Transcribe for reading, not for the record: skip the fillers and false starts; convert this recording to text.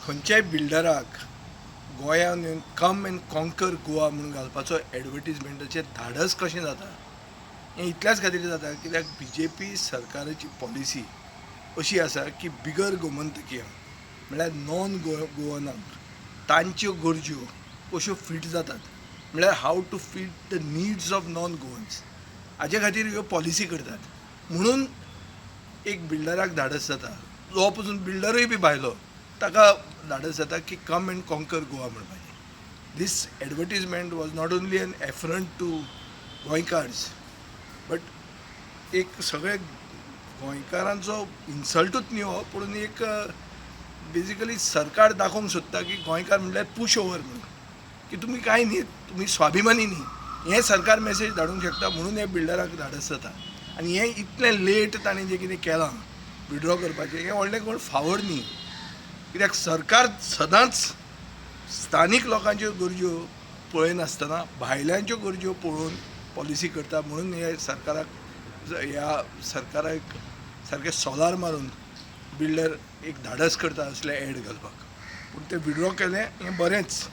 खंयच्याय बिल्डराक गोंयांत येवन कम एंड कॉन्कर गोवा म्हणून घालपाचो एडवर्टिजमेंटाचें धाडस कशें जाता हें इतल्याच खातीर जाता कित्याक BJP सरकाराची पॉलिसी अशी आसा की बिगर गोमंतकीय म्हळ्यार नॉन गोवनांक तांच्यो गरज्यो कश्यो फीट जातात म्हळ्यार how to fit the needs of non Goans हाजे खातीर ह्यो पॉलिसी करतात म्हणून एक बिल्डराक धाडस जाता जो पसून बिल्डरूय बी भायलो ताका धाडस जाता की कम एंड कॉन्कर गोवा म्हणपाचें this advertisement was not only an affront to गोंयकार्स बट एक सगळे गोंयकारांचो इन्सल्टूच न्ही हो पूण एक बेजिकली सरकार दाखोवंक सोदता की गोंयकार म्हणल्यार पुश ओवर म्हणून की तुमी कांय न्ही तुमी स्वाभिमानी न्ही हें सरकार मॅसेज धाडूंक शकता म्हणून हे बिल्डराक धाडस जाता आनी हें इतलें लेट ताणें जें कितें केलां विड्रॉ करपाचें हें व्हडलें कोण फावड न्ही कित्याक सरकार सदांच स्थानीक लोकांच्यो गरज्यो पळयनासतना भायल्यांच्यो गरज्यो पळोवन पॉलिसी करता म्हणून हे ह्या सरकाराक सारकें सोलार मारून बिल्डर एक धाडस करता असले एड घालपाक पूण ते विड्रॉ केलें हें बरेंच